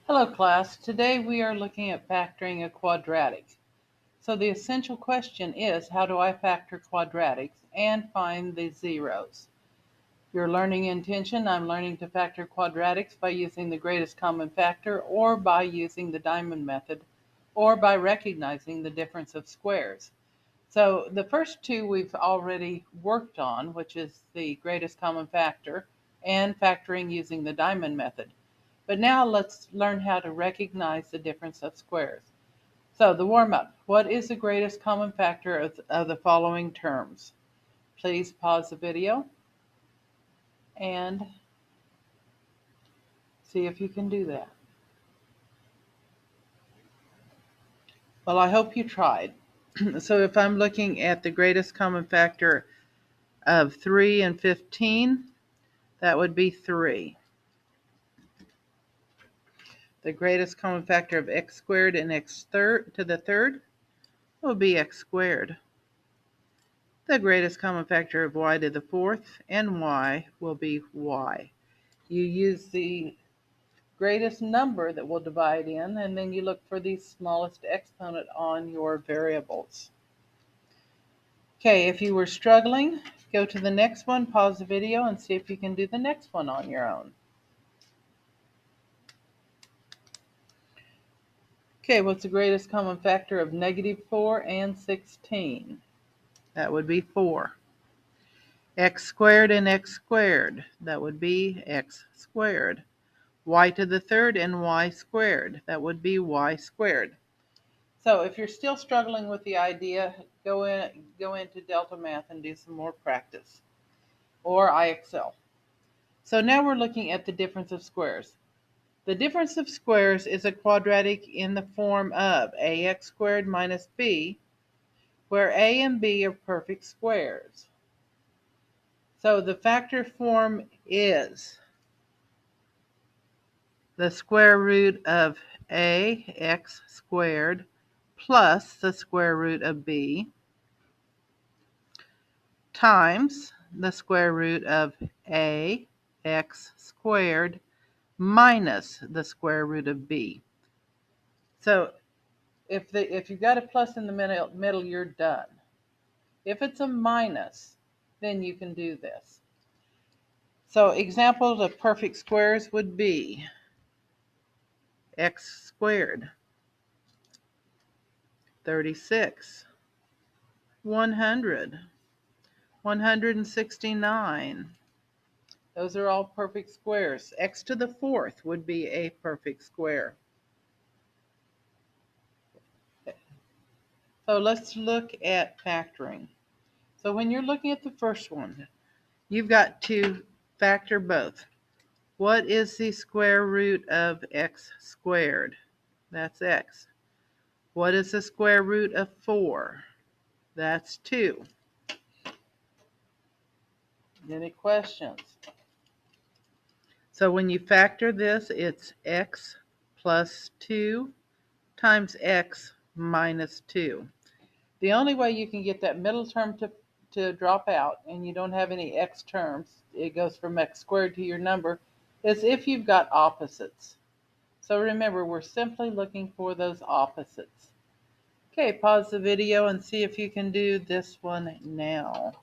Hello class, today we are looking at factoring a quadratic. So the essential question is, how do I factor quadratics and find the zeros? Your learning intention, I'm learning to factor quadratics by using the greatest common factor or by using the diamond method or by recognizing the difference of squares. So the first two we've already worked on, which is the greatest common factor and factoring using the diamond method. But now let's learn how to recognize the difference of squares. So the warm-up, what is the greatest common factor of the following terms? Please pause the video and see if you can do that. Well, I hope you tried. So if I'm looking at the greatest common factor of 3 and 15, that would be 3. The greatest common factor of x squared and x to the third will be x squared. The greatest common factor of y to the fourth and y will be y. You use the greatest number that will divide in, and then you look for the smallest exponent on your variables. Okay, if you were struggling, go to the next one, pause the video, and see if you can do the next one on your own. Okay, what's the greatest common factor of -4 and 16? That would be 4. X squared and x squared, that would be x squared. Y to the third and y squared, that would be y squared. So if you're still struggling with the idea, go into Delta Math and do some more practice, or IXL. So now we're looking at the difference of squares. The difference of squares is a quadratic in the form of ax squared minus b, where a and b are perfect squares. So the factor form is the square root of ax squared plus the square root of b times the square root of ax squared minus the square root of b. So if you've got a plus in the middle, you're done. If it's a minus, then you can do this. So examples of perfect squares would be x squared, 36, 100, 169. Those are all perfect squares. X to the fourth would be a perfect square. So let's look at factoring. So when you're looking at the first one, you've got to factor both. What is the square root of x squared? That's x. What is the square root of 4? That's 2. Any questions? So when you factor this, it's x plus 2 times x minus 2. The only way you can get that middle term to drop out and you don't have any x terms, it goes from x squared to your number, is if you've got opposites. So remember, we're simply looking for those opposites. Okay, pause the video and see if you can do this one now.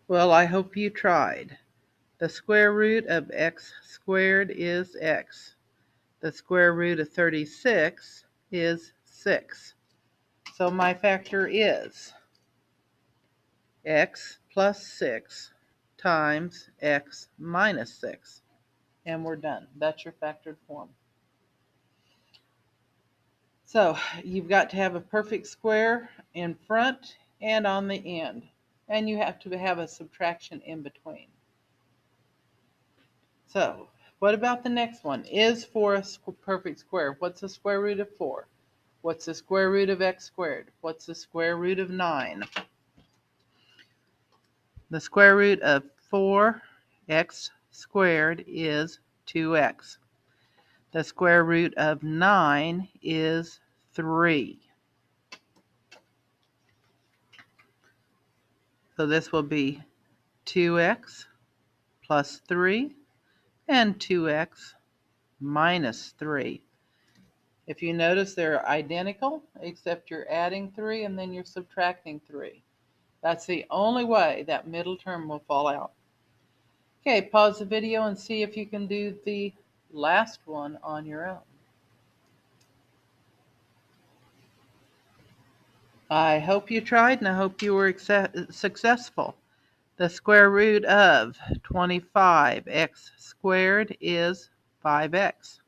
Well, I hope you tried. The square root of x squared is x. The square root of 36 is 6. So my factor is x plus 6 times x minus 6. And we're done. That's your factored form. So you've got to have a perfect square in front and on the end. And you have to have a subtraction in between. So what about the next one? Is 4 a perfect square? What's the square root of 4? What's the square root of x squared? What's the square root of 9? The square root of 4x squared is 2x. The square root of 9 is 3. So this will be 2x plus 3 and 2x minus 3. If you notice, they're identical, except you're adding 3 and then you're subtracting 3. That's the only way that middle term will fall out. Okay, pause the video and see if you can do the last one on your own. I hope you tried and I hope you were successful. The square root of 25x squared is 5x.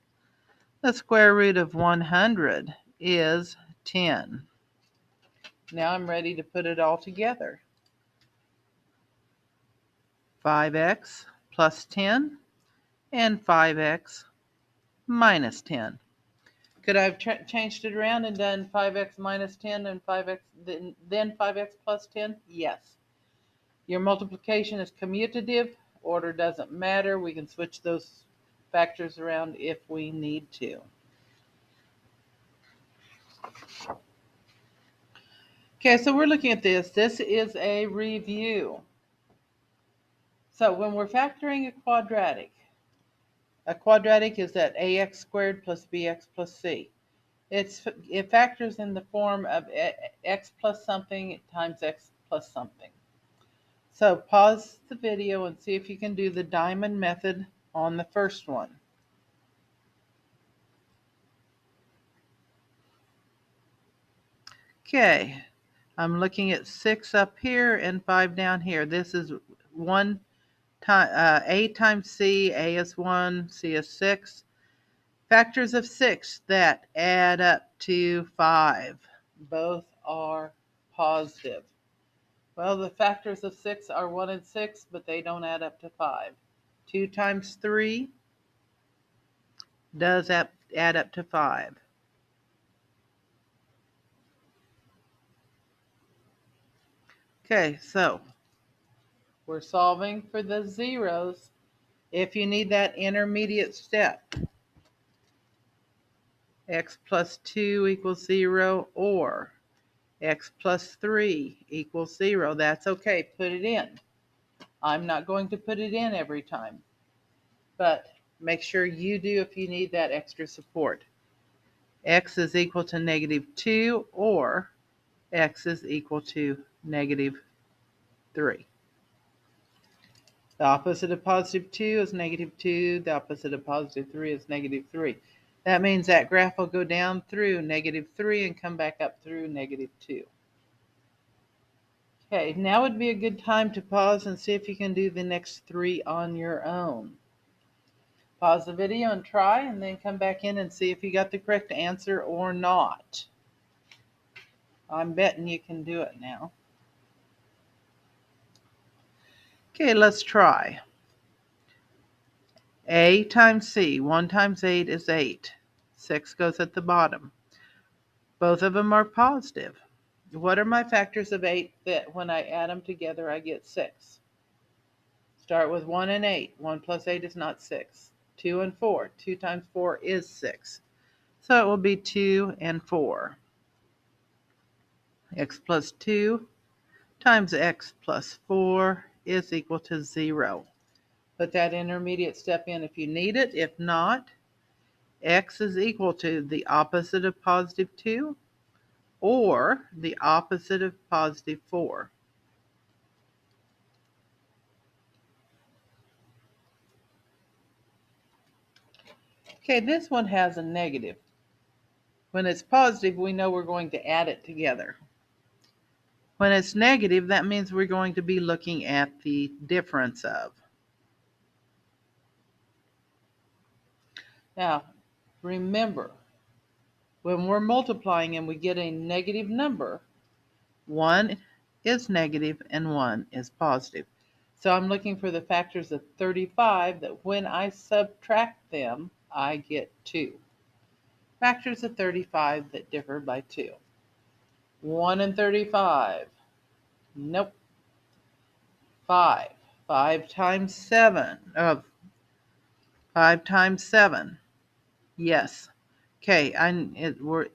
The square root of 100 is 10. Now I'm ready to put it all together. 5x plus 10 and 5x minus 10. Could I have changed it around and done 5x minus 10 and 5x then 5x plus 10? Yes. Your multiplication is commutative. Order doesn't matter. We can switch those factors around if we need to. Okay, so we're looking at this. This is a review. So when we're factoring a quadratic is that ax squared plus bx plus c. It factors in the form of x plus something times x plus something. So pause the video and see if you can do the diamond method on the first one. Okay, I'm looking at 6 up here and 5 down here. This is a times c. A is 1, c is 6. Factors of 6 that add up to 5. Both are positive. Well, the factors of 6 are 1 and 6, but they don't add up to 5. 2 times 3 does add up to 5. Okay, so we're solving for the zeros. If you need that intermediate step, x plus 2 equals 0 or x plus 3 equals 0, that's okay. Put it in. I'm not going to put it in every time, but make sure you do if you need that extra support. X is equal to negative 2 or x is equal to negative 3. The opposite of positive 2 is negative 2. The opposite of positive 3 is negative 3. That means that graph will go down through negative 3 and come back up through negative 2. Okay, now would be a good time to pause and see if you can do the next 3 on your own. Pause the video and try, and then come back in and see if you got the correct answer or not. I'm betting you can do it now. Okay, let's try. A times C. 1 times 8 is 8. 6 goes at the bottom. Both of them are positive. What are my factors of 8 that when I add them together I get 6? Start with 1 and 8. 1 plus 8 is not 6. 2 and 4. 2 times 4 is 6. So it will be 2 and 4. X plus 2 times x plus 4 is equal to 0. Put that intermediate step in if you need it. If not, x is equal to the opposite of positive 2 or the opposite of positive 4. Okay, this one has a negative. When it's positive, we know we're going to add it together. When it's negative, that means we're going to be looking at the difference of. Now, remember, when we're multiplying and we get a negative number, 1 is negative and 1 is positive. So I'm looking for the factors of 35 that when I subtract them, I get 2. Factors of 35 that differ by 2. 1 and 35. Nope. 5. 5 times 7. 5 times 7. Yes. Okay,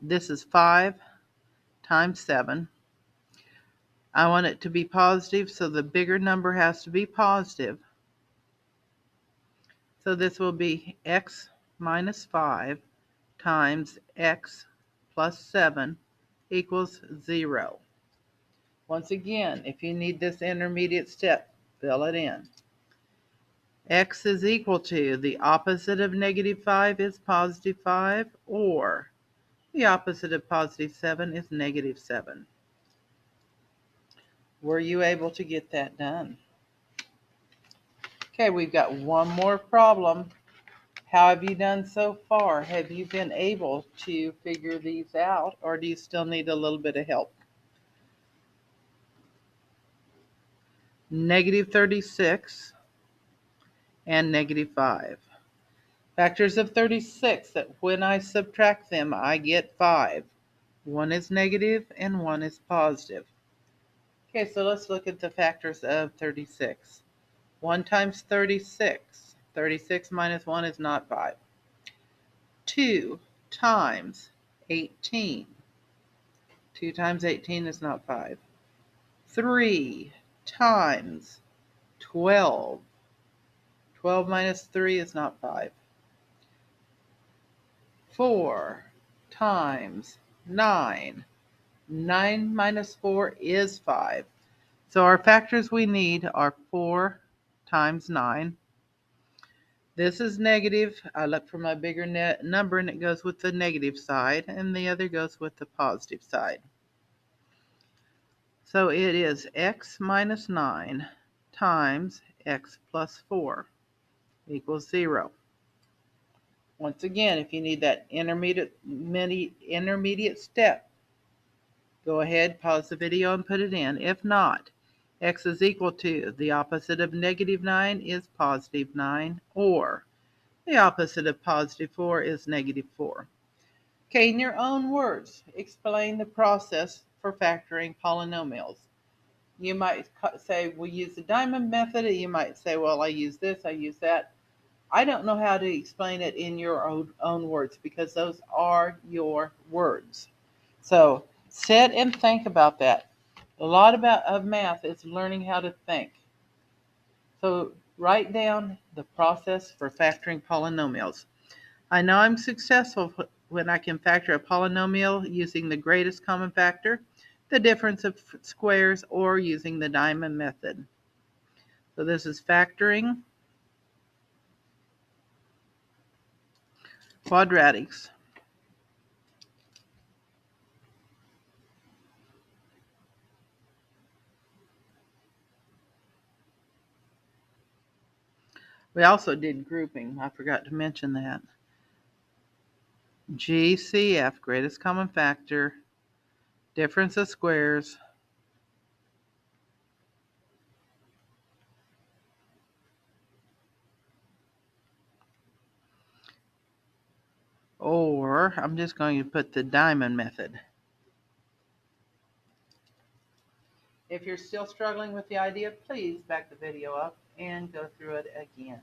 this is 5 times 7. I want it to be positive, so the bigger number has to be positive. So this will be x minus 5 times x plus 7 equals 0. Once again, if you need this intermediate step, fill it in. X is equal to the opposite of negative 5 is positive 5, or the opposite of positive 7 is negative 7. Were you able to get that done? Okay, we've got one more problem. How have you done so far? Have you been able to figure these out, or do you still need a little bit of help? Negative 36 and negative 5. Factors of 36 that when I subtract them, I get 5. One is negative and one is positive. Okay, so let's look at the factors of 36. 1 times 36. 36 minus 1 is not 5. 2 times 18. 2 times 18 is not 5. 3 times 12. 12 minus 3 is not 5. 4 times 9. 9 minus 4 is 5. So our factors we need are 4 times 9. This is negative. I look for my bigger number and it goes with the negative side, and the other goes with the positive side. So it is x minus 9 times x plus 4 equals 0. Once again, if you need that intermediate step, go ahead, pause the video and put it in. If not, x is equal to the opposite of negative 9 is positive 9, or the opposite of positive 4 is negative 4. Okay, in your own words, explain the process for factoring polynomials. You might say, we'll use the diamond method. You might say, well, I use this, I use that. I don't know how to explain it in your own words because those are your words. So sit and think about that. A lot of math is learning how to think. So write down the process for factoring polynomials. I know I'm successful when I can factor a polynomial using the greatest common factor, the difference of squares, or using the diamond method. So this is factoring quadratics. We also did grouping. I forgot to mention that. GCF, greatest common factor, difference of squares, or I'm just going to put the diamond method. If you're still struggling with the idea, please back the video up and go through it again.